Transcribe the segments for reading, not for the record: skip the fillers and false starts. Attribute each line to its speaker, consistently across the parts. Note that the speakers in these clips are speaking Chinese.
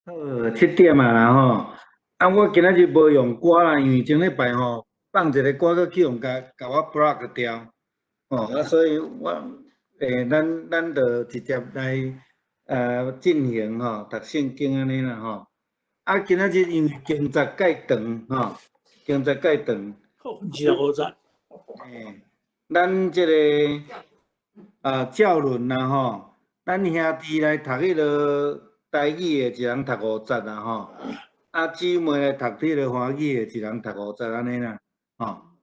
Speaker 1: 7点啊啦吼，我今仔日无用歌啦，因为前礼拜吼放一个歌，佮去用甲我 block 掉，所以咱就直接来进行读圣经安尼啦吼。今仔日因为经节介长经节介长，
Speaker 2: 是啊，5节。
Speaker 1: 咱即个教论啦吼，咱兄弟来读迄个台语的，一人读5节啦吼。姊妹来读迄个华语的，一人读5节安尼啦，好，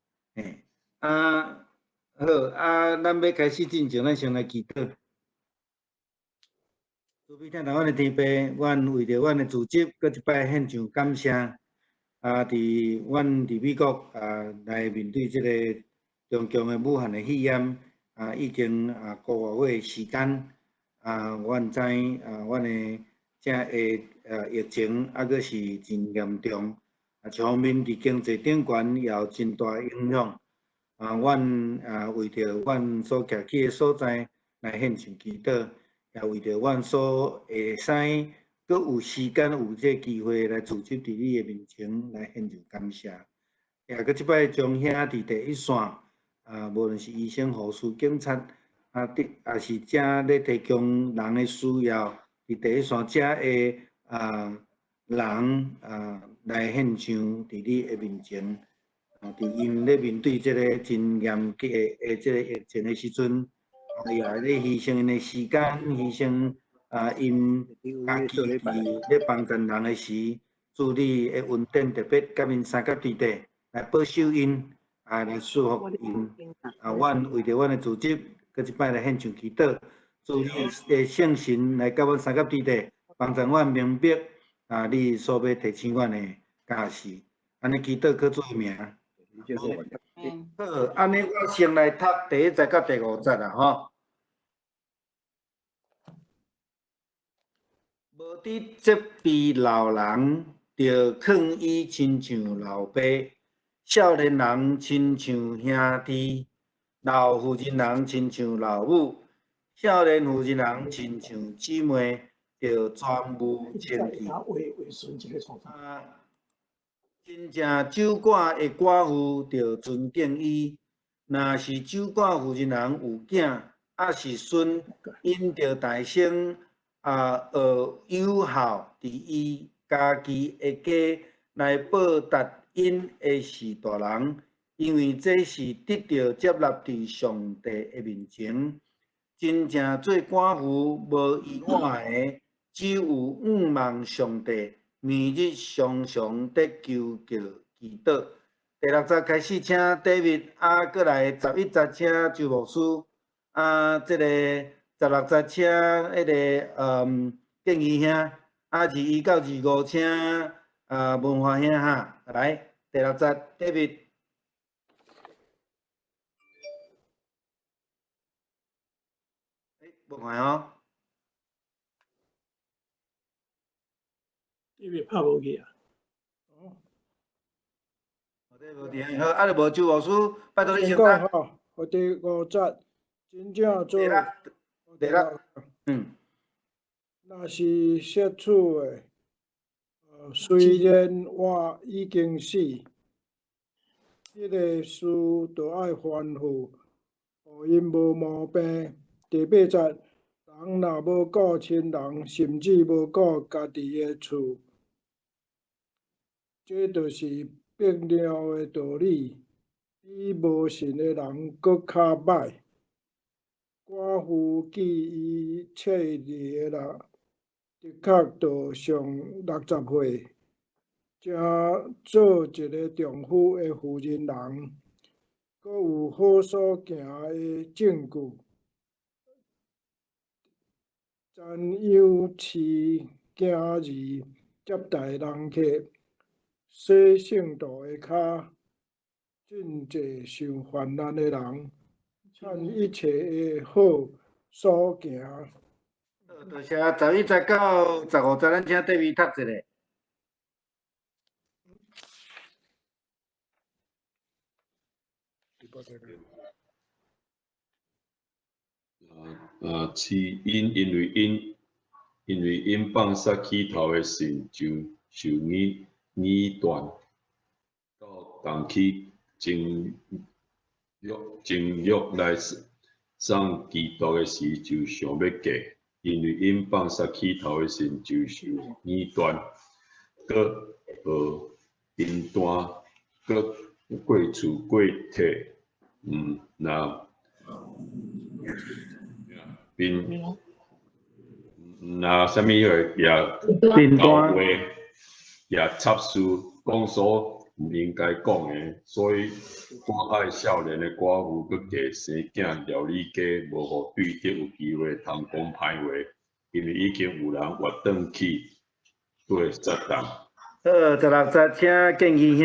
Speaker 1: 咱要开始进前，咱先来祈祷。主必听到阮的天父，阮为着阮的组织，搁一摆献上感谢。伫美国来面对即个中共的武汉的肺炎，已经个月的时间，阮知阮的这个疫情阁是真严重，一方面伫经济顶悬也有真大影响。阮为着阮所徛起的所在来献上祈祷，也为着阮所会使阁有时间有这机会来组织伫你的面前来献上感谢。也阁即摆将兄弟第一线，无论是医生、护士、警察，也是正咧提供人的需要，伫第一线遮的人来献上伫你的面前。伫因咧面对即个真严格的即个疫情的时阵，也咧牺牲因的时间，牺牲因家己伫咧帮助人的时，祝你的恩典特别甲因三甲地地来保守因，来祝福因。阮为着阮的组织，搁一摆来献上祈祷，祝你的圣神来甲阮三甲地地，帮助阮明白你所要提醒阮的教示。安尼祈祷靠做名。好，安尼我先来读第1节到第5节啦吼。无伫责备老人，着劝伊亲像老爸；少年人亲像兄弟，老妇人人亲像老母，少年妇人人亲像姊妹，着全无清气。真正酒馆的寡妇，着尊敬伊；若是酒馆妇人人有囝，还是孙，因着大声学友孝，伫伊家己的家来报答因的是大人，因为这是得到接纳伫上帝的面前。真正做寡妇无意外的，只有望上帝。每日常常得求叫祈祷。第6节开始，请 David 过来11节，请周牧师这个16节，请迄个建议兄21到25，请文华兄哈来。第6节 David。文华哦。
Speaker 2: 因为拍无去啊。
Speaker 1: 无伫好，就无周牧师，拜托你先
Speaker 3: 讲吼，第5节真正做
Speaker 1: 第六，
Speaker 3: 若是摄取的，虽然我已经死，迄个事就爱吩咐，互因无毛病。第8节，人若无顾亲人，甚至无顾家己的厝，这就是必了的道理。比无信的人搁较歹。寡妇记伊切离的人，的确着上60岁，正做一个丈夫的妇人人，搁有好所行的证据，瞻仰饲囝儿，接待人客，洗圣徒的骹，尽济受患难的人，趁一切的好所行。
Speaker 1: 多谢11节到15节，咱请David读一下。
Speaker 4: 因为因为因放杀起头的神就受捏断，到动起情欲来送基督的时，就想要嫁，因为因放杀起头的神就受捏断，搁因单，搁过厝过体，那并那啥物个也教会也插事讲所唔应该讲的，所以我爱少年的寡妇佮嫁生囝料理家，无互对敌有机会通讲歹话，因为已经有人活转去对撒旦。
Speaker 1: 26节，请建议兄。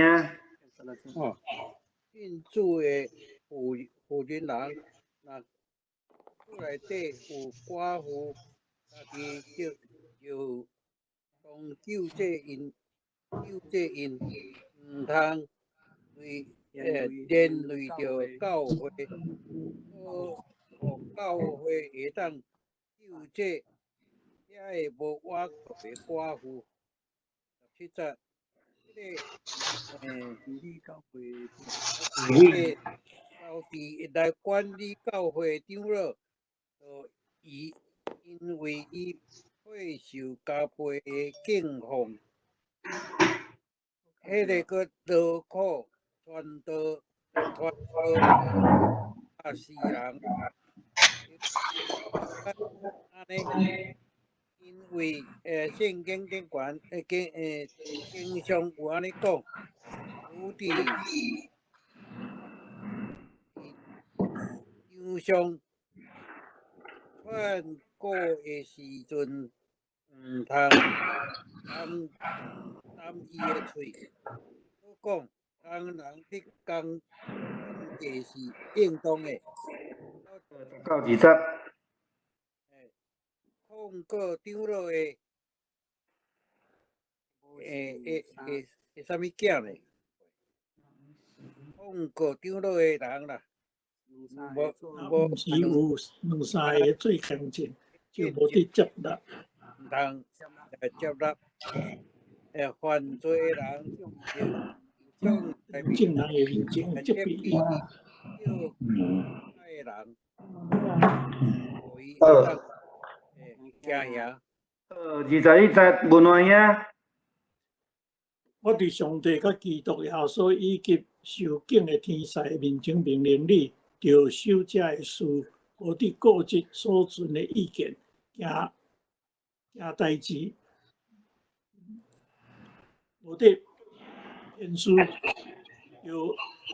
Speaker 5: 哦，信主的妇人人，那厝内底有寡妇，家己就当救济因，唔通连累着教会，互教会会当救济遐个无瓦靠的寡妇。17节，教士来管理教会长老，因为伊配受加倍的敬奉，迄个个劳苦传道死人，安尼，因为圣经经管经上有安尼讲，有伫场上劝告的时阵，唔通担伊的喙。我讲，人伫讲价是应当的。
Speaker 1: 到20节。
Speaker 5: 控告长老的啥物囝呢？控告长老的人啦，
Speaker 2: 毋是有两三个最强劲，就无得接纳。
Speaker 5: 唔通接纳犯罪的人，
Speaker 2: 正人的面前责备伊。
Speaker 5: 爱人，互伊惊吓。
Speaker 1: 21节，文安兄。
Speaker 2: 我伫上帝甲基督耶稣以及受敬的天使面前命令你，着守这的事，无伫顾及所存的意见，行代志，无伫偏私，着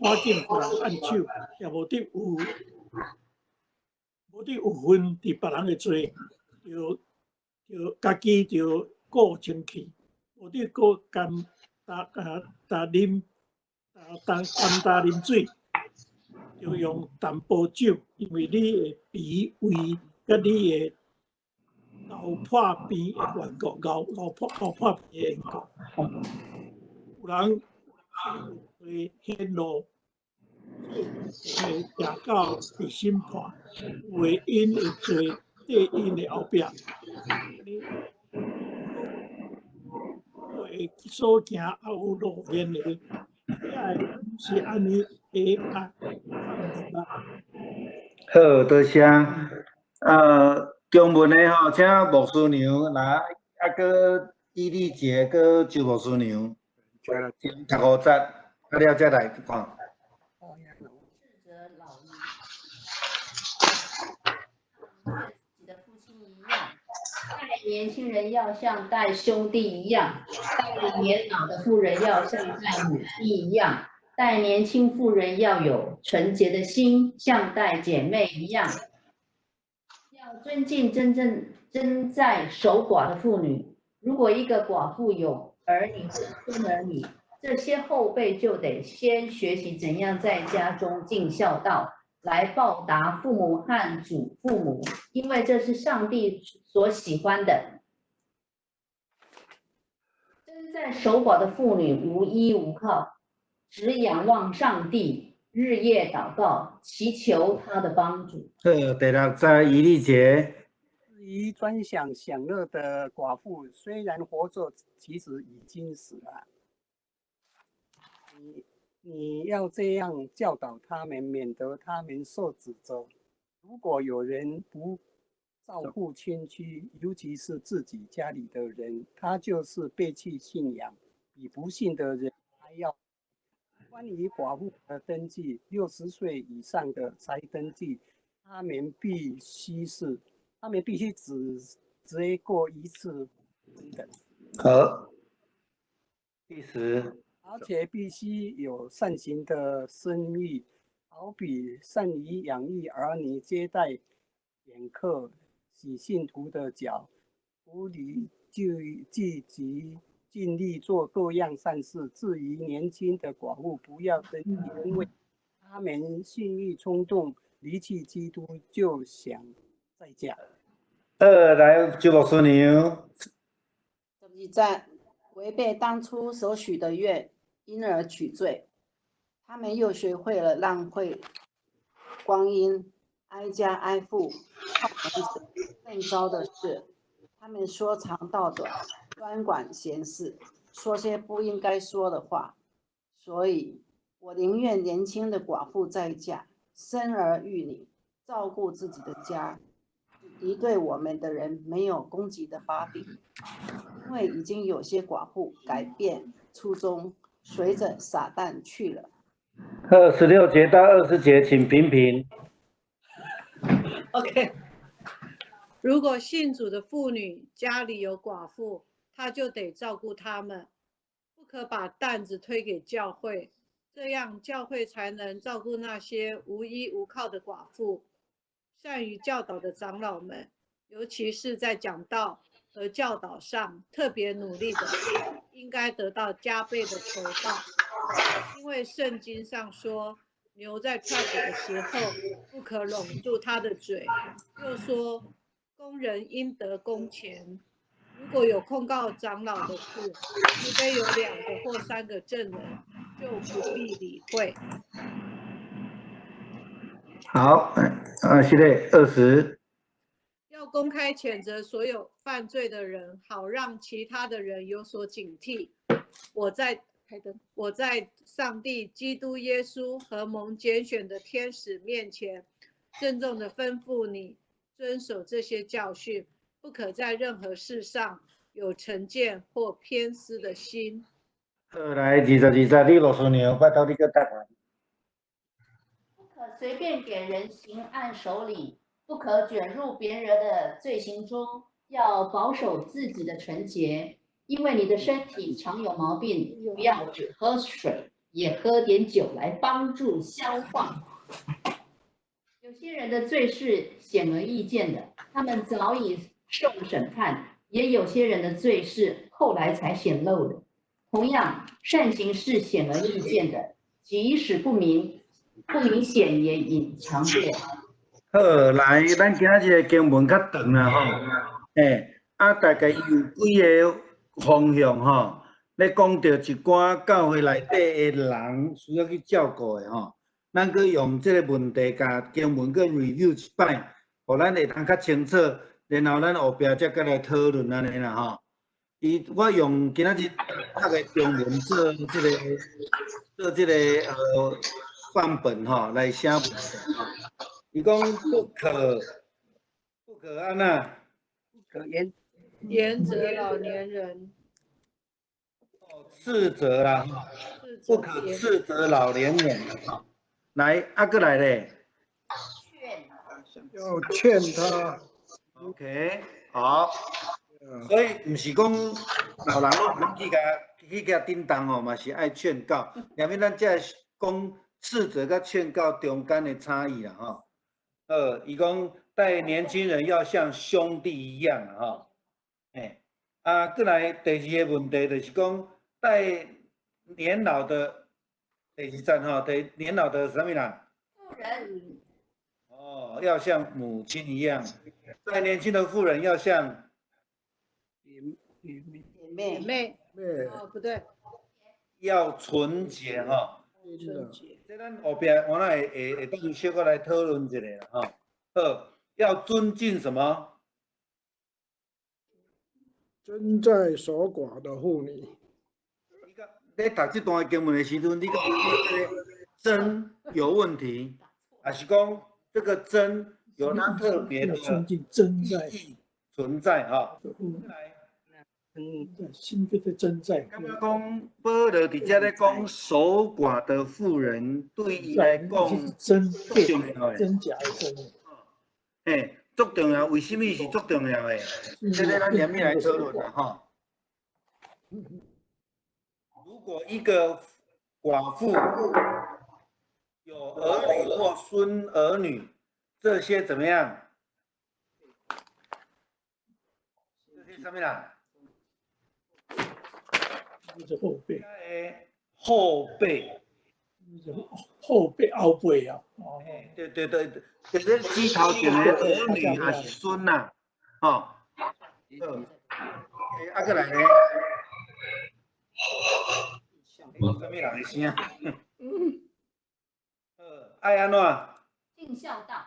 Speaker 2: 赶紧互人按手，也无伫有份伫别人的罪，着家己着顾清气，无伫顾甘啉水，就用淡薄酒，因为你的脾胃甲你的熬破病的缘故，熬破病的缘故，有人会显露，会行到被审判，为因的罪缀因的后壁。所行也有路面的，是安尼会啊。
Speaker 1: 好，多谢。中文的吼，请牧师娘来，搁伊丽姐，搁周牧师娘，先读5节，了再来看。
Speaker 6: 斥责老鹰，对自己的父亲一样。待年轻人要像待兄弟一样，待年老的妇人要像待母亲一样，待年轻妇人要有纯洁的心，像待姐妹一样。要尊敬真在守寡的妇女。如果一个寡妇有儿女或孙儿女，这些后辈就得先学习怎样在家中尽孝道，来报答父母和祖父母，因为这是上帝所喜欢的。真在守寡的妇女无依无靠，只仰望上帝，日夜祷告，祈求他的帮助。
Speaker 1: 第6节，伊丽姐。
Speaker 5: 至于专享享乐的寡妇，虽然活着，其实已经死了。你要这样教导他们，免得他们受指责。如果有人不照顾亲戚，尤其是自己家里的人，他就是背弃信仰，比不信的人还要。关于寡妇的登记，60岁以上的才登记，他们必须只过一次婚的。
Speaker 1: 好，第10。
Speaker 5: 而且必须有善行的生育，好比善于养育儿女、接待远客、洗信徒的脚，无理聚集尽力做各样善事。至于年轻的寡妇，不要登记，因为他们性欲冲动，离弃基督，就想再嫁。
Speaker 1: 来，周牧师娘。
Speaker 7: 12节，违背当初所许的愿，因而取罪。他们又学会了浪费光阴，挨家挨户，更糟的是，他们说长道短，专管闲事，说些不应该说的话。所以我宁愿年轻的寡妇再嫁，生儿育女，照顾自己的家，敌对我们的人没有攻击的把柄。因为已经有些寡妇改变初衷，随着撒旦去了。
Speaker 1: 16节到20节，请评评。
Speaker 8: OK， 如果信主的妇女家里有寡妇，她就得照顾他们，不可把担子推给教会，这样教会才能照顾那些无依无靠的寡妇。善于教导的长老们，尤其是在讲道和教导上特别努力的，应该得到加倍的酬报。因为圣经上说，牛在踹骨的时候不可拢住它的嘴，又说工人应得工钱。如果有控告长老的事，除非有2个或3个证人，就不必理会。
Speaker 1: 好，是的，20。
Speaker 8: 要公开谴责所有犯罪的人，好让其他的人有所警惕。我在上帝基督耶稣和蒙拣选的天使面前，郑重地吩咐你遵守这些教训，不可在任何事上有成见或偏私的心。
Speaker 1: 好，来22节，李牧师娘，拜托你个答案。
Speaker 6: 不可随便给人行按手礼，不可卷入别人的罪行中，要保守自己的纯洁。因为你的身体常有毛病，不要只喝水，也喝点酒来帮助消化。有些人的罪是显而易见的，他们早已受审判；也有些人的罪是后来才显露的。同样，善行是显而易见的，即使不明显也隐藏不了。
Speaker 1: 好，来，咱今日经文较长啦吼，大概有几个方向吼，咧讲到一寡教会内底的人需要去照顾的吼，咱去用这个问题甲经文去 review 一摆，互咱会通较清楚，然后咱后壁才再来讨论安尼啦吼。我用今仔日读的中文做这个范本吼来写文章吼。伊讲不可安那？
Speaker 5: 不可
Speaker 8: 严责老年人。
Speaker 1: 斥责啦，不可斥责老年人。来，过来咧。
Speaker 3: 要劝他。
Speaker 1: OK， 好。所以唔是讲老人拢去甲叮当哦，嘛是爱劝告。因为咱这讲斥责甲劝告中间的差异啦吼。伊讲带年轻人要像兄弟一样吼。过来第2个问题就是讲带年老的第2站吼，年老的什么人？
Speaker 6: 妇人。
Speaker 1: 要像母亲一样，带年轻的妇人要像
Speaker 7: 姐妹。
Speaker 8: 哦，不对。
Speaker 1: 要纯洁哈。
Speaker 8: 纯洁。
Speaker 1: 这咱后边我那会当小可来讨论一下啦哈。要尊敬什么？
Speaker 3: 真在守寡的妇女。
Speaker 1: 你读这段经文的时阵，你讲这个真有问题，还是讲这个真有它特别的意义存在哈？
Speaker 2: 新约的真在。
Speaker 1: 刚刚讲保罗伫遮咧讲守寡的妇人，对伊来讲
Speaker 2: 真
Speaker 1: 重要的，
Speaker 2: 真假的真。
Speaker 1: 嘿，足重要，为什么是足重要的？这个咱下面来讨论啦哈。如果一个寡妇有儿女或孙儿女，这些怎么样？这些什么啦？
Speaker 2: 是后辈。
Speaker 1: 后辈。
Speaker 2: 后辈后辈啊。哦。
Speaker 1: 对，就是指头前的儿女还是孙呐？吼。啊，过来咧。什么人的声？爱安怎？
Speaker 6: 尽孝道。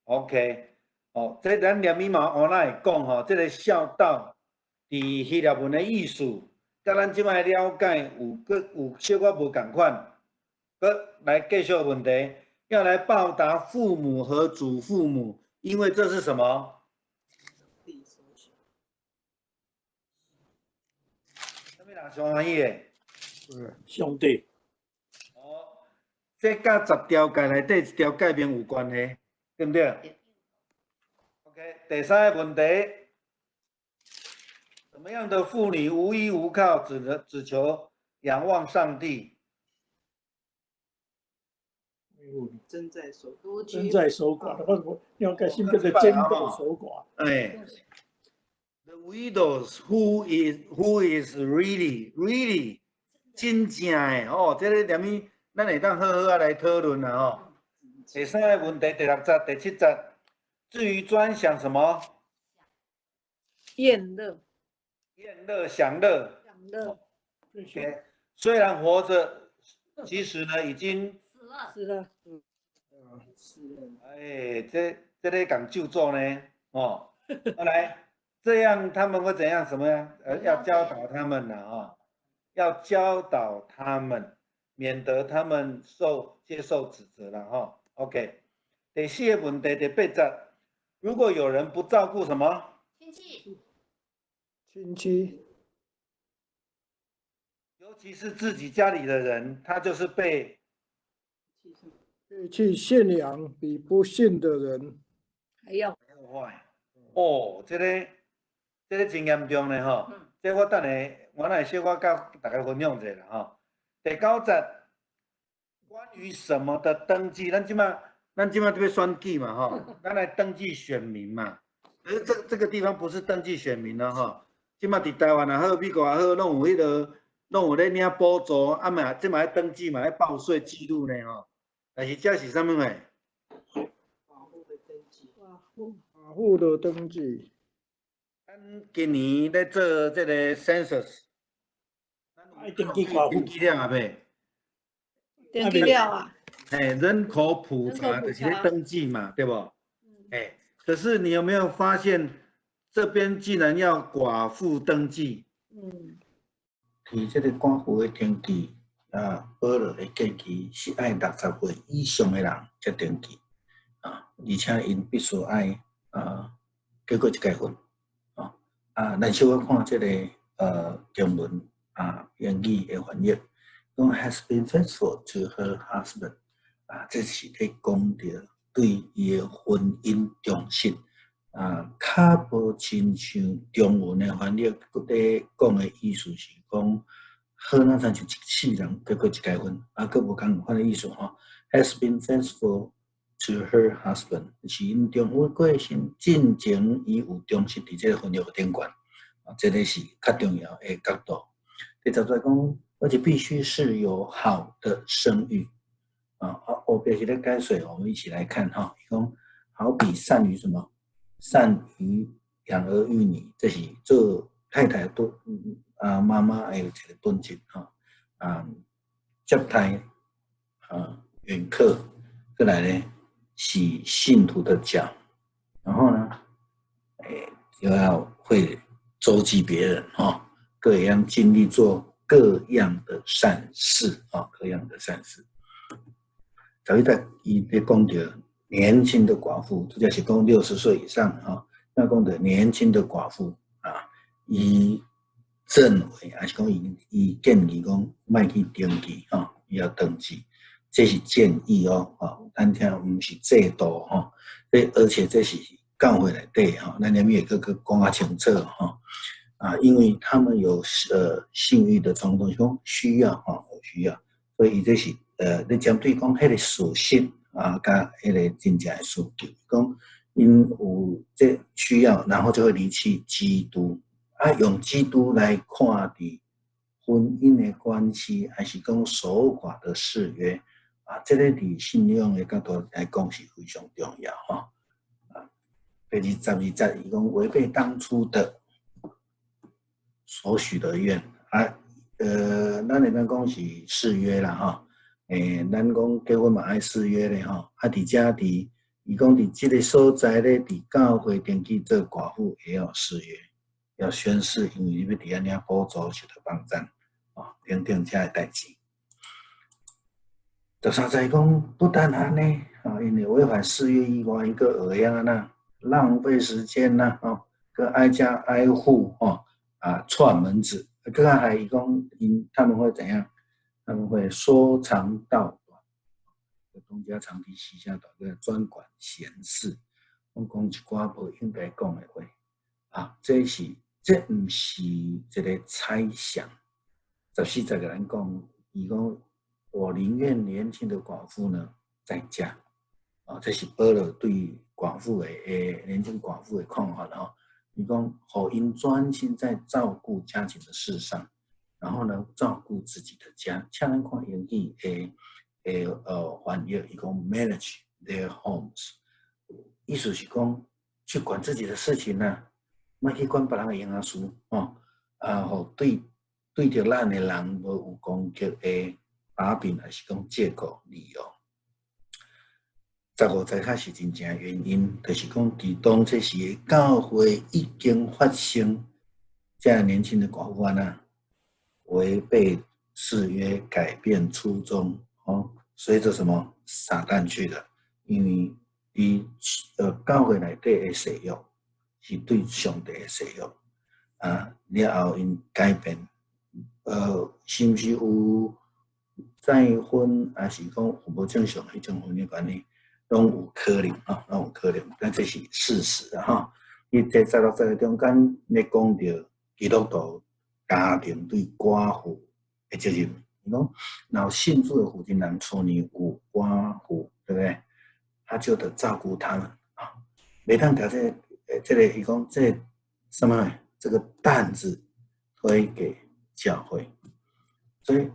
Speaker 1: OK， 哦，这咱念密码学哪会讲吼？这个孝道，伫希腊文的意思，甲咱即摆了解有小可无共款。来继续问题，要来报答父母和祖父母，因为这是什么？什么人上欢喜的？
Speaker 2: 上帝。
Speaker 1: 哦，这甲10条诫内底一条诫命有关系，对不对 ？OK， 第三个问题，什么样的妇女无依无靠，只求仰望上帝？
Speaker 8: 真在守
Speaker 2: 寡的，我了解新约的真在守寡。
Speaker 1: 哎 ，the widows who is really 真正的哦，这个念咪，咱会当好好啊来讨论啦哦。第三个问题，第6节、第7节，至于专想什么？
Speaker 8: 宴乐、
Speaker 1: 享乐。OK， 虽然活着，其实呢已经
Speaker 8: 死了。
Speaker 1: 哎，这个讲救助呢，哦，来，这样他们会怎样？什么呀？要教导他们呢，哦，要教导他们，免得他们接受指责了，哈。OK， 第4个问题，第8节，如果有人不照顾什么？
Speaker 3: 亲戚，
Speaker 1: 尤其是自己家里的人，他就是被
Speaker 3: 去信仰比不信的人
Speaker 8: 还要
Speaker 1: 坏。哦，这个真严重呢，吼。这我等下我来小可甲大家分享一下啦，吼。第9节，关于什么的登记？咱即马这边选举嘛，吼，咱来登记选民嘛。而这个地方不是登记选民了，吼。即马伫台湾也好，美国也好，拢有咧领补助，啊嘛，即嘛要登记嘛，要报税记录呢，吼。但是这是啥物诶？
Speaker 3: 寡妇的登记。
Speaker 1: 咱今年咧做这个 census，
Speaker 2: 爱登记寡妇。
Speaker 1: 登记了未？
Speaker 8: 登记了啊。
Speaker 1: 人口普查就是咧登记嘛，对不？可是你有没有发现，这边竟然要寡妇登记？
Speaker 9: 提这个寡妇的登记。保罗的建议是爱60岁以上的人才登记，而且因必须爱结过一结婚，咱小可看这个经文英语的翻译，讲 has been faithful to her husband， 这是咧讲着对伊的婚姻忠心，较无亲像中文的翻译，佮咧讲的意思是讲。好，那咱就一世人结过一结婚，佮无共款的意思吼。Has been faithful to her husband， 是因中婚过身进前，伊有忠实伫这个婚约顶悬，这个是较重要的角度。第10节讲，而且必须是有好的生育，后边是咧解说，我们一起来看哈。讲好比善于什么？善于养儿育女，这是做太太都。妈妈也有一个本质接待远客，再来呢洗信徒的脚，然后呢，又要会周济别人各样尽力做各样的善事各样的善事。所以在伊咧讲到年轻的寡妇，这就是讲60岁以上那讲到年轻的寡妇伊认为还是讲伊建议讲莫去登记伊要登记，这是建议咱听不是制度而且这是教会内底咱也个讲啊清楚因为他们有性欲的冲动，讲需要需要，所以这是你针对讲迄个事实甲迄个真正的需求，讲因有这需要，然后就会离弃基督用基督来看伫婚姻的关系，还是讲守寡的誓约这个伫信仰的角度来讲是非常重要第22节伊讲违背当初的所许的愿咱会当讲是誓约啦咱讲结婚嘛爱誓约咧伫遮伫伊讲伫即个所在咧，伫教会登记做寡妇也要誓约，要宣誓，因为你要伫安尼补助受到帮助等等遮个代志。13节讲不但安尼因为违反誓约以外，一个讹样浪费时间跟挨家挨户串门子，更还伊讲他们会怎样？他们会说长道短，东家长堤西下短，专管闲事，讲一寡无应该讲的话这不是一个猜想。14节个人讲，伊讲我宁愿年轻的寡妇呢在家这是保罗对寡妇的年轻寡妇的看法伊讲互因专心在照顾家庭的事上，然后呢照顾自己的家。请咱看英语翻译，伊讲 manage their homes， 意思是讲去管自己的事情莫去管别人的闲事互对着咱的人无有攻击的把柄，还是讲借口理由。15节较是真正的原因，就是讲伫当这时教会已经发生这样年轻的寡妇违背誓约、改变初衷随着什么撒旦去了，因为教会内底的使用是对上帝的使用了后因改变是不是有再婚，还是讲有无正常迄种婚姻关系？拢有可能拢有可能，但这是事实伊在16节中间咧讲到基督徒家庭对寡妇的责任。伊讲，然后信主的福音人厝里有寡妇，对不对？他就得照顾他们袂当把这个伊讲这什么这个担子推给教会，所以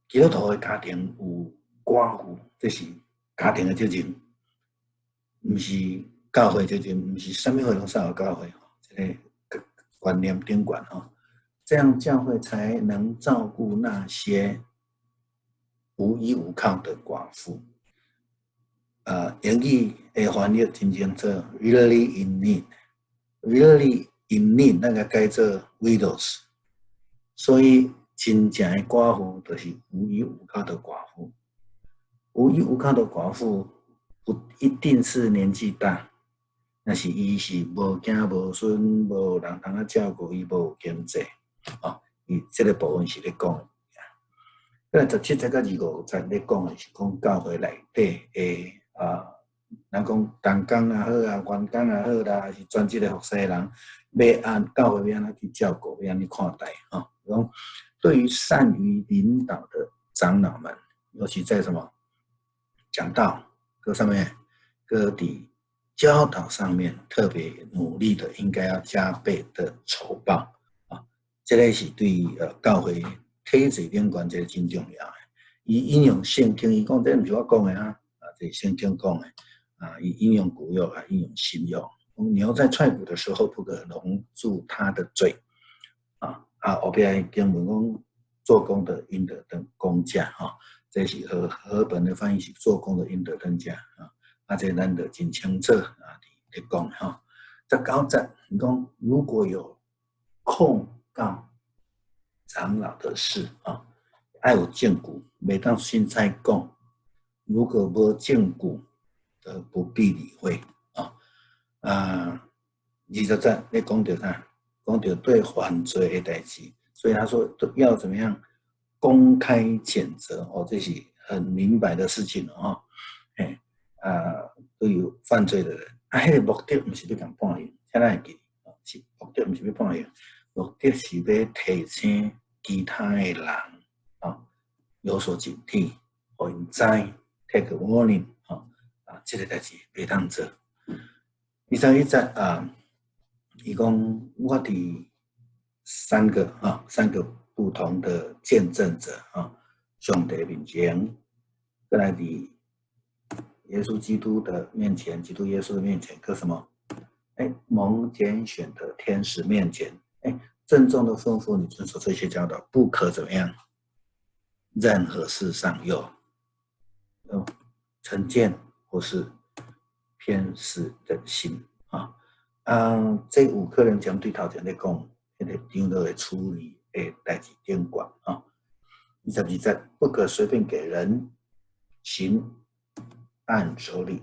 Speaker 9: 基督徒的家庭有寡妇，这是家庭的责任，不是教会责任，不是什么会拢上有教会这个观念顶管这样教会才能照顾那些无依无靠的寡妇。英语的翻译真正做 really in need，really in need 那个改做 widows， 所以真正的寡妇就是无依无靠的寡妇。无依无靠的寡妇不一定是年纪大，那是伊是无囝无孙，无人通照顾伊，无经济伊这个部分是咧讲的。17节到25节咧讲的是讲教会内底的咱讲同工也好员工也好啦，还是专职的服侍的人，要按教会要安怎去照顾，要安怎看待讲对于善于领导的长老们，尤其在什么讲道各上面各地教导上面特别努力的，应该要加倍的酬报这个是对教会体制顶关这个真重要的。伊引用圣经，伊讲这不是我讲的这是圣经讲的伊引用古约引用新约。牛在踹骨的时候，不可笼住它的嘴后边经文讲做工的应得等工价这是和本的翻译是做工的应得等价这咱就真清楚咧讲19节，你讲如果有控告长老的事啊，要有证据，袂当凊彩讲。如果无证据，则不必理会啊。20节你讲到啥？讲到对犯罪的代志，所以他说要怎么样公开谴责哦，这是很明白的事情哦。对于犯罪的人，迄个目的不是要讲判刑，现在记是目的不是要判刑，目的是要提醒其他的人有所警惕，互因知 take a warning 这个代志袂当做。21节伊讲我伫三个不同的见证者上帝面前，再来伫耶稣基督的面前，基督耶稣的面前，跟什么？蒙拣选的天使面前，郑重的吩咐你遵守这些教导，不可怎么样？任何事上有成见或是偏私的心这5个人针对头前咧讲，迄个长老的处理的代志顶管22节，不可随便给人行按手礼，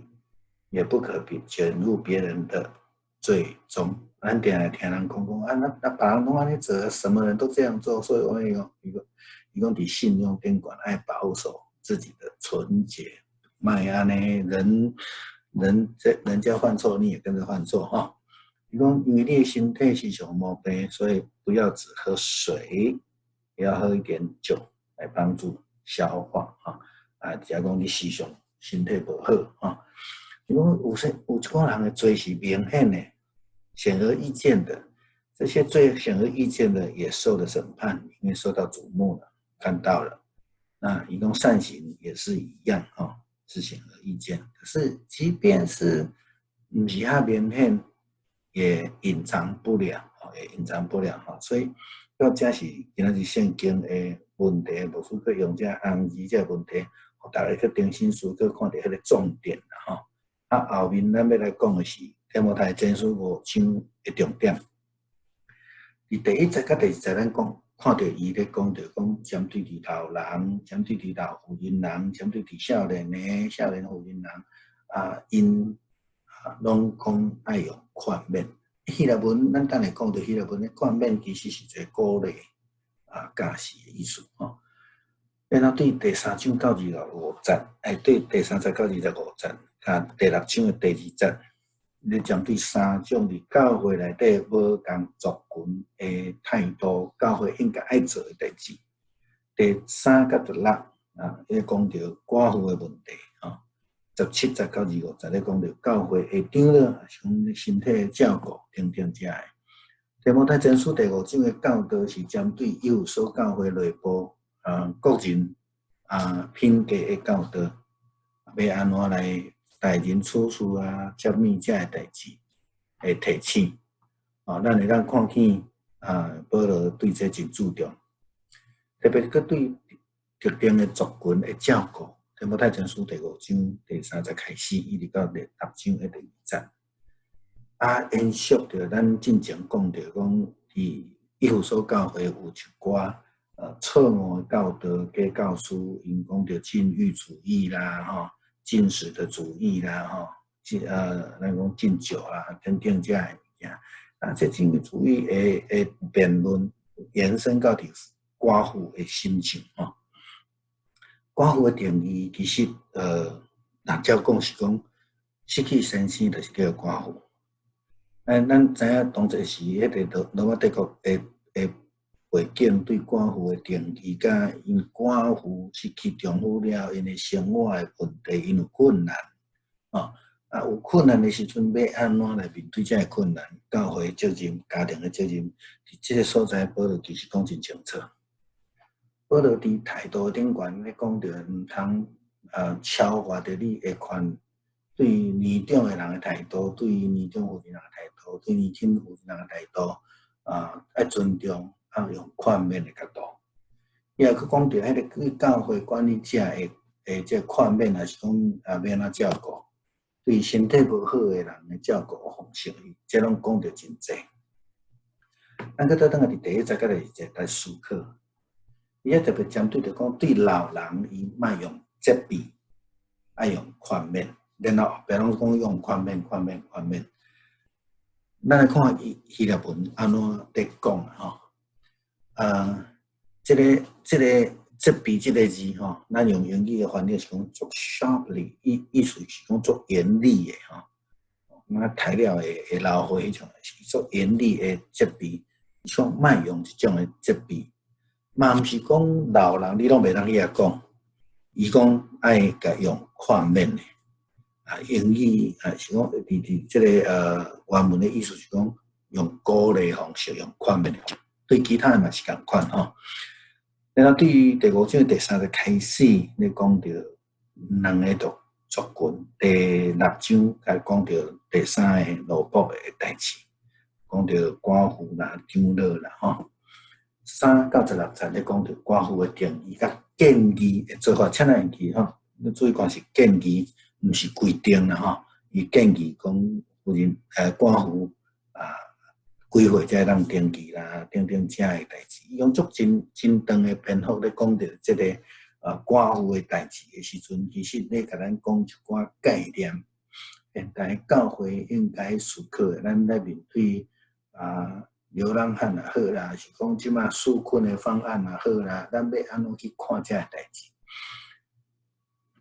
Speaker 9: 也不可卷入别人的罪中。咱定来听人讲那别人拢安尼做，什么人都这样做，所以我伊讲伫信用顶管爱保守自己的纯洁，卖安尼人家犯错，你也跟着犯错伊讲因为你的身体是上毛病，所以不要只喝水，也要喝一点酒来帮助消化假如讲你时常身体不好因为有一个人的罪是明显的、显而易见的，这些罪显而易见的也受了审判，因为受到瞩目了，看到了。那伊讲善行也是一样是显而易见。可是即便是不是遐明显，也隐藏不了所以到这是今仔日圣经的问题，无须去用这红字这问题，互大家去重新思考，看到迄个重点后面咱要来讲的是提摩太前书5章的重点。伫第1节甲第2节，咱看到伊咧讲针对伫头人，针对伫头妇人人，针对伫少年妇人人因拢讲爱用宽免。希腊文咱等下讲到希腊文的宽免，其实是一个鼓励教示的意思然后对第3章到25节，对第3节到25节，第6章的第2节，你针对3种伫教会内底无共族群的态度，教会应该爱做的代志。第3到16伊讲到寡妇的问题17节到25节咧讲到教会的长老像身体的照顾等等这的。提摩太前书第5章的教导是针对以弗所教会内部个人品格的教导，要安怎来待人处事接密这的代志会提醒咱会当看见保罗对这真注重，特别佮对特定的族群的照顾。提摩太前书第5章第3节开始，一直到第6章的第2节延续着咱之前讲到讲，伫以弗所教会有一寡错误的教导假教师，因讲到禁欲主义啦禁食的主义啦咱讲禁酒等等这的物件这禁欲主义的辩论延伸到伫寡妇的心情寡妇的定义其实若照讲是讲失去先生就是叫寡妇。咱知影当时是迄个罗马帝国的背景对寡妇的定义，甲因寡妇失去丈夫了，因的生活的问题，因有困难有困难的时阵要安怎来面对这个困难？教会责任、家庭的责任，伫这个所在，保罗其实讲真清楚。保罗伫态度顶悬咧讲着，毋通超越着你的对年长的人的态度，对年长妇人人的态度，对年轻妇人人的态度爱尊重，用宽免的角度。伊也去讲到迄个对教会管理者的这宽免，也是讲要安怎照顾，对身体无好的人的照顾方式，这拢讲到真济。咱搁倒转来伫第一节，甲第二节来思考。伊咧特别针对着讲，对老人伊莫用责备，爱用宽免，然后别拢讲用宽免。咱来看希腊文安怎伫讲吼。这个责备这个字吼，咱用英语的翻译是讲做 sharply， 意思是讲做严厉的吼。那材料会老火迄种，是做严厉的责备，像莫用这种的责备，嘛毋是讲老人你拢袂当去遐讲，伊讲爱甲用宽免的。英语是讲伫这个原文的意思是讲用鼓励的方式，用宽免的方式，对其他的嘛是共款吼。然后对于第5章第3节开始，你讲到两个族群，第6章才讲到第3个奴仆的代志，讲到寡妇啦、长老啦吼。3到16节咧讲到寡妇的定义甲建议的做法，请咱会记吼。你注意看是建议，毋是规定啦吼。伊建议讲妇人寡妇几岁才会当登记啦，等等这的代志，伊用足真长的篇幅咧讲到这个寡妇的代志的时阵，其实咧甲咱讲一寡概念。现代教会应该思考的，咱咧面对流浪汉也好啦，是讲即马纾困的方案也好啦，咱要安怎去看这代志？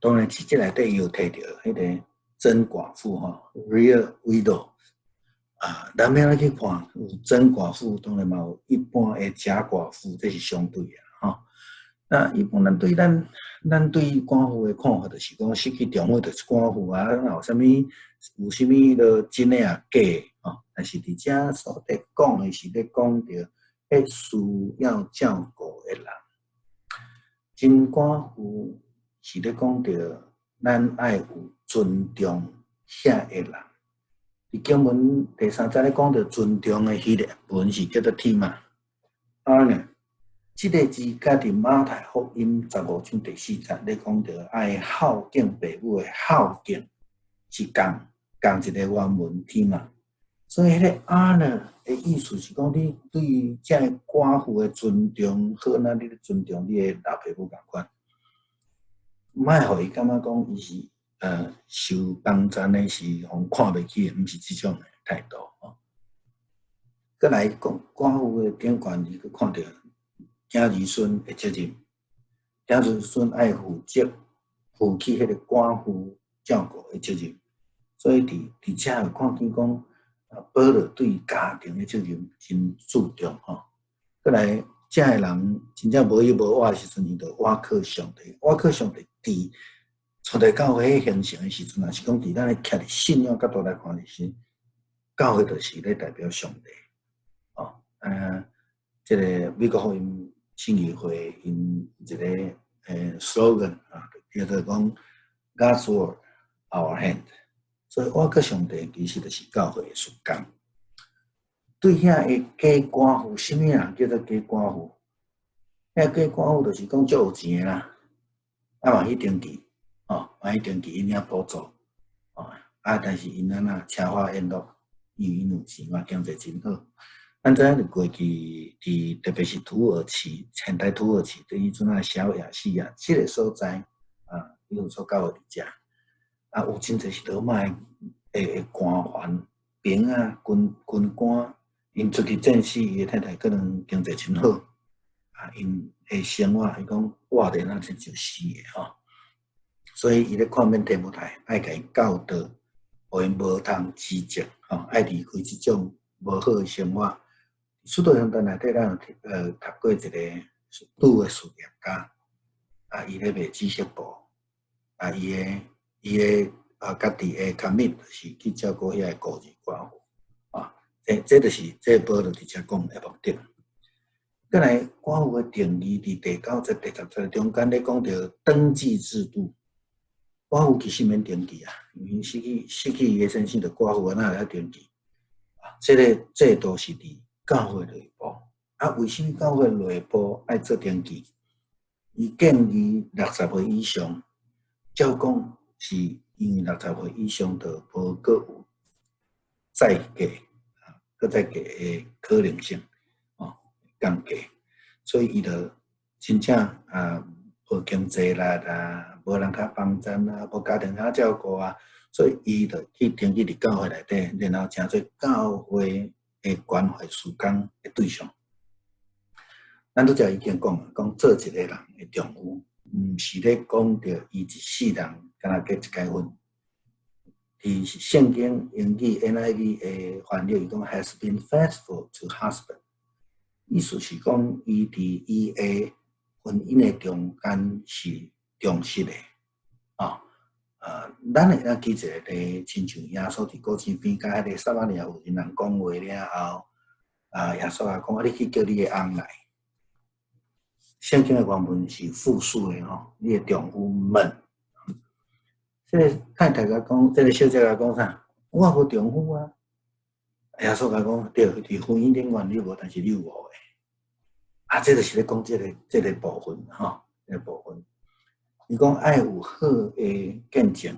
Speaker 9: 当然，是这内底有提到迄个真寡妇吼 ，real widow。咱要去看有真寡妇，当然嘛有一般的假寡妇，这是相对的吼。那一般咱对寡妇的看法，就是讲失去丈夫就是寡妇啊，有啥物落真的啊假吼。但是伫遮所在讲的是咧讲到迄需要照顾的人，真寡妇是咧讲到咱爱有尊重遐个人。伫经文第3节咧讲到尊重的希腊文是叫做 tima。honor 这个字，甲伫马太福音15章第4节咧讲到爱孝敬父母的孝敬是共一个原文 tima。所以迄个 honor 的意思是讲，你对于这个寡妇的尊重，好那你咧尊重你的老父母共款，莫互伊感觉讲伊是。受帮赞的是互看袂起的，毋是即种的态度吼。再来讲寡妇的顶悬，你去看到囝儿孙的责任，囝儿孙爱负起迄个寡妇照顾的责任，所以伫遮有看见讲，保罗对家庭的责任真注重吼。再来，遮个人真正无依无我的时阵，伊就倚靠上帝，倚靠上帝伫。初代教会形成的时阵，也是讲伫咱咧徛伫信仰角度来看，是教会就是咧代表上帝。这个美国福音信义会因一个slogan叫做讲 God's word our hand， 所以倚靠上帝其实就是教会的事工。对遐个假寡妇，什么人叫做假寡妇？遐假寡妇就是讲足有钱的啦，嘛去登记。嘛去登记因遐补助，但是因车花宴乐，因有钱嘛，经济真好。咱知影过去特别是土耳其，现代土耳其对于阵小亚细亚这个所在伊有所教的伫遮。有真侪是罗马的官员、兵军官，因出去战死，伊的太太可能经济真好，因的生活，伊讲活得那真就死的吼。所以伊咧看免提摩太，爱甲伊教导，互因无通辞职，爱离开即种无好的生活。使徒行传内底，咱有读过一个主的事业家，伊咧卖知识部，伊的家己的 commit 是去照顾遐个孤儿寡妇，这就是这保罗伫遮讲的目的。再来，寡妇的定义伫第9节、第10节中间咧讲到登记制度。寡妇其实免登记因为失去伊的先生，就寡妇哪会晓登记？这个制度是伫教会内部。为什么教会内部爱做登记？伊建议60岁以上，照讲是因为60岁以上就无阁有再嫁，再嫁的可能性。降低，所以伊就真正无经济力啊，无人较帮衬啊，无家庭较照顾啊，所以伊就去登记伫教会内底，然后成做教会的关怀事工的对象。咱拄则已经讲做一个人的丈夫，毋是咧讲着伊一世人敢若结一解婚。伫圣经英语 NIV 的翻译，伊讲 has been faithful to husband， 意思是讲伊伫伊的婚姻的中间是忠实的。咱会当记一个例，亲像耶稣伫古井边，甲迄个撒玛利亚妇人人讲话了后，耶稣也讲：你去叫你的翁来。圣经的原文是复数的你的丈夫们。这个太太甲讲，这个小姐甲讲啥？我无丈夫啊。耶稣甲讲，对，伫婚姻顶原你无，但是你有我的。这就是咧讲这个部分这个部分。伊讲爱有好的见证，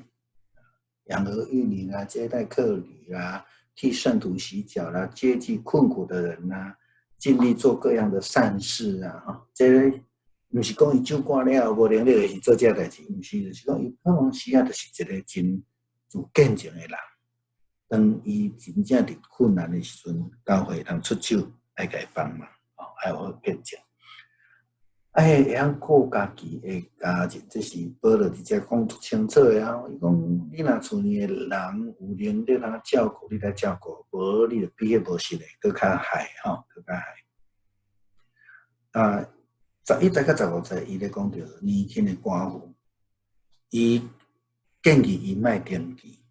Speaker 9: 养儿育女啊，接待客旅啊，替圣徒洗脚啦，接济困苦的人啊，尽力做各样的善事啊，这个毋是讲伊酒干了无能力是做这代志，毋是，就是讲伊可能时啊，就是一个真有见证的人。当伊真正伫困难的时阵，教会通出手来甲伊帮忙，爱有好见证。会晓顾家己的家人，这是保罗伫遮讲足清楚的伊讲，你若厝里的人有能力通照顾，你来照顾，无你就比迄无实的搁较害搁较害。11节到15节，伊咧讲到年轻的寡妇，伊建议伊莫登记，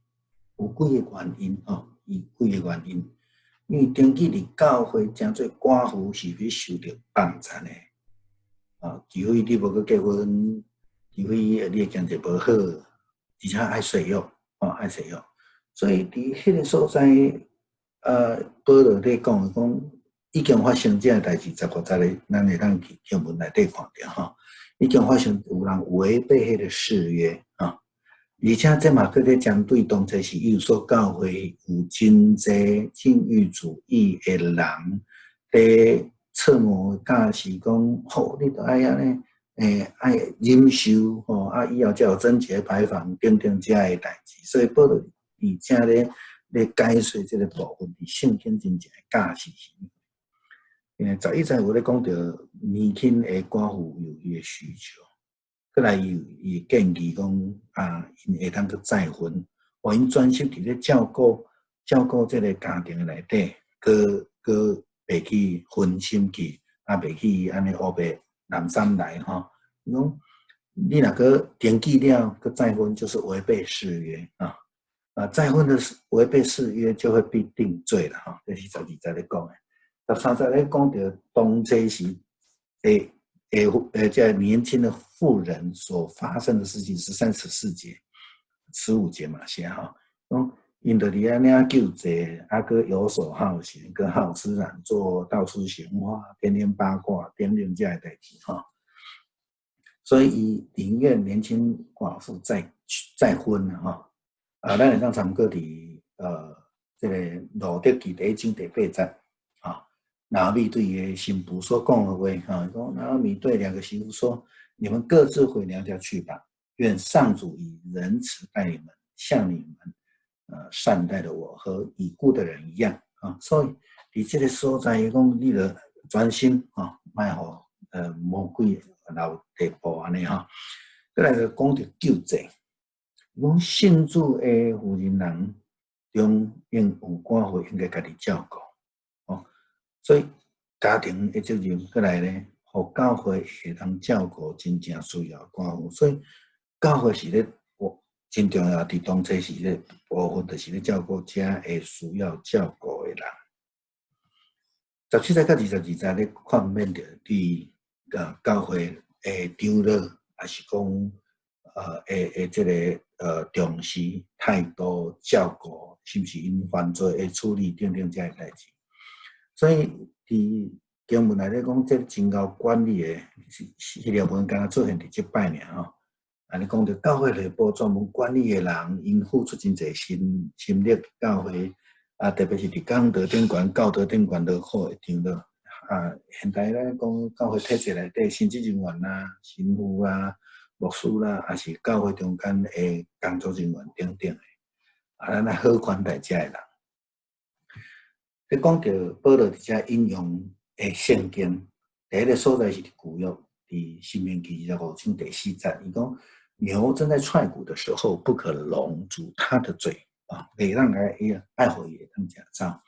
Speaker 9: 有几个原因伊几个原因，因为登记伫教会诚做寡妇是要受到帮衬的。除非你无去结婚，除非你的经济无好，而且爱洗浴，爱洗浴。所以伫迄个所在，保罗咧讲，已经发生这个代志，15节咧，咱会当去经文内底看到已经发生有人违背迄个誓约而且这嘛佫咧针对当初是有所教会有真济禁欲主义的人咧。侧模教是讲，你都爱安尼，爱忍受以后才有贞洁牌坊等等这个代志。所以保罗伫遮咧解说这个部分，伫圣经真正的教是啥物？11节有咧讲到年轻的寡妇有伊的需求，过来伊建议讲因会当去再婚，互因专心伫咧照顾这个家庭内底，佮袂去分心去，袂去安尼黑白南山来伊讲你若个登记了，个再婚就是违背誓约再婚的违背誓约就会被定罪了这是12节咧讲的。13节咧讲到当初时这年轻的妇人所发生的事情，13、14节、15节嘛写因就伫安尼救济，佮游手好闲，佮好吃懒做，到处闲话，天天八卦，等等这个代志所以伊宁愿年轻寡妇再婚咱会当参考伫这个路德记第1章第8节拿俄米对伊的新妇所讲的话讲拿俄米对2个媳妇说：“你们各自回娘家去吧，愿上主以仁慈待你们，像你们。”善待的我和已故的人一样所以伫这个所在，伊讲你着专心莫互魔鬼留地步安尼再来就讲到救济，讲信主的妇人中应有寡妇应该家己照顾所以家庭的责任过来咧，互教会会当照顾真正需要寡妇，所以教会是咧。真重要，伫当初是咧部分，就是咧照顾遮会需要照顾的人。17节到22节咧看面着对教会的长老，也是讲这个重视态度照顾，是不是因犯罪的处理等等遮个代志。所以伫经文内底讲，这真高管理的迄条文敢若出现伫即摆尔安尼讲到教会内部专门管理的人，因付出真侪心力，教会特别是伫讲道顶悬、教导顶悬落好的长老，现代咧讲教会体制内底，神职人员啦、神父啊、牧师啦，也是教会中间的工作人员等等的，咱来好款待遮的人。你讲到保罗伫遮引用的圣经，第一个所在是旧约，伫申命记25章第4节，伊讲牛正在踹骨的时候，不可笼住它的嘴啊，袂让爱互伊当食草。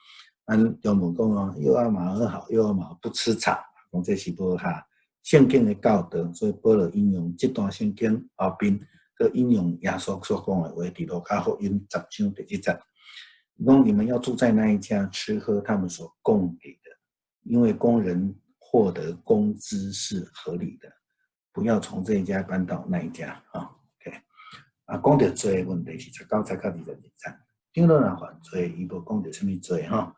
Speaker 9: 咱中文讲哦，幼儿马儿好，幼儿马儿不吃草，讲这是无哈圣经的教导，所以保罗引用这段圣经后边，佮引用耶稣所讲的话，伫路加福音10章第7节，讲你们要住在那一家，吃喝他们所供给的，因为工人获得工资是合理的，不要从这一家搬到那一家啊。OK， 讲到罪的问题是19节到22节，长老若犯罪，伊无讲到什么罪哈。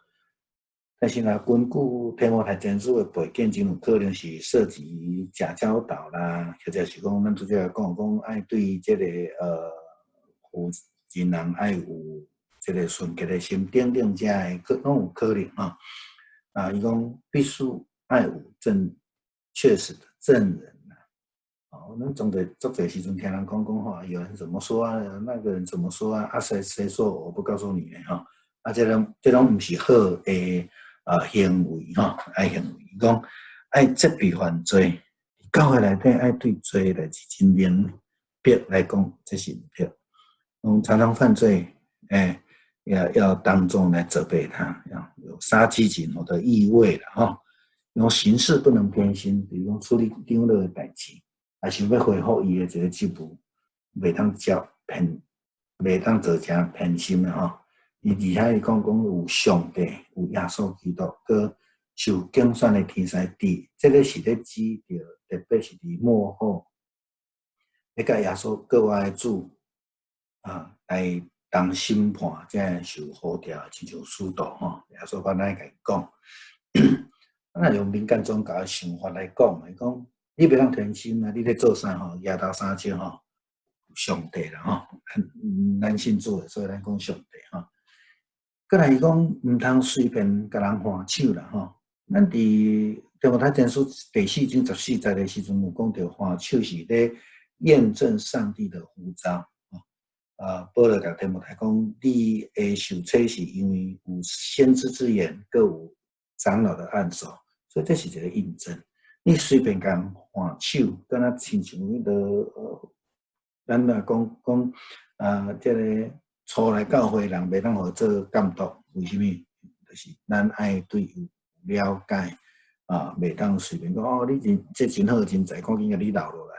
Speaker 9: 但是呢，根据提摩太前书的背景，真有可能是涉及假教导啦，或者是讲咱拄则讲爱对这个负责人爱有这个纯洁的心，等等遮的拢有可能哈。伊讲必须爱有确实的证人呐。咱总得做这时阵听人讲话，有人怎么说啊，那个人怎么说啊？谁说我不告诉你呢？哈，这种不是好的。行为爱行为，讲爱责备犯罪，教会内底爱对罪代志真明白来讲，这是唔对。常常犯罪，要当众来责备他，要有杀鸡儆猴的意味了哈。用形式不能偏心，比如讲处理长老的代志，也想要恢复伊的这个职务，袂当做成偏心的哈。而且伊讲有上帝，有耶稣基督，佮受竞选的天使地，这个是咧指着，特别是伫末后，咧甲耶稣各外的主来当审判，才受呼召，亲像使徒耶稣捌来甲伊讲，咱用民间宗教的想法来讲，伊讲你袂当偏心啊，你咧做啥夜头三更上帝啦咱信主的，所以咱讲上帝过来伊讲毋通随便甲人换手啦咱伫提摩太前书第4章14节的时阵有讲到换手是咧验证上帝的呼召保罗甲提摩太讲，你会受测是因为有先知之言，佮有长老的按手，所以这是一个印证。你随便甲人换手，敢若亲像迄个咱若讲这个。初来教会人袂当互做监督，为虾米？就是咱爱对伊了解袂当随便讲你这真好真侪，赶紧甲你留落来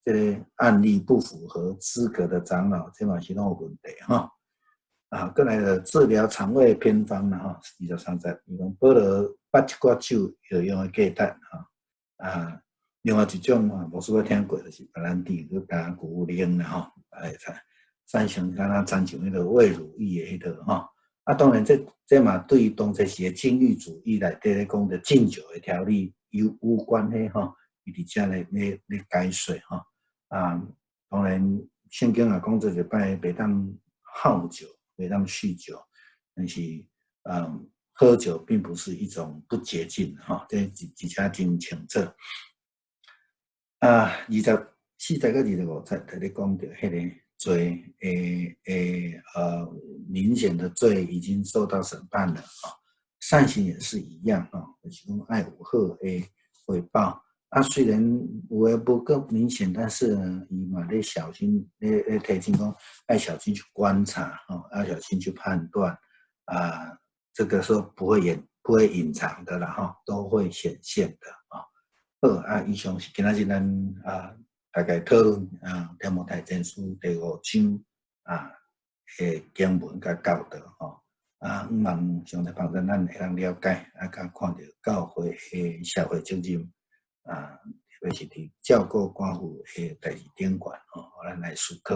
Speaker 9: 这个案例不符合资格的长老，这嘛是拢有问题过来的治疗肠胃偏方啦23节，伊讲保罗捌一寡酒药用的价值另外一种无输听过，就是白兰地佮加牛奶啦产生敢若亲像迄个胃乳液的迄个当然这嘛对当这时的禁欲主义内底咧讲的禁酒的条例有关系伊伫遮咧解说当然圣经也讲做一摆袂当好酒，袂当酗酒，但是喝酒并不是一种不洁净这几家真清楚24节到25节在咧讲到迄个。罪明显的罪已经受到审判了善行也是一样就是讲爱有好的回报虽然有诶不够明显，但是呢，伊嘛咧小心咧提醒讲，爱小心去观察要小心去判断这个时候不会隐藏的啦都会显现的好以上是今仔日咱大概讨论提摩太前书第5章的经文甲教导希望上帝帮助咱会当了解甲看到教会的社会责任特别是伫照顾寡妇的代志顶悬咱来思考。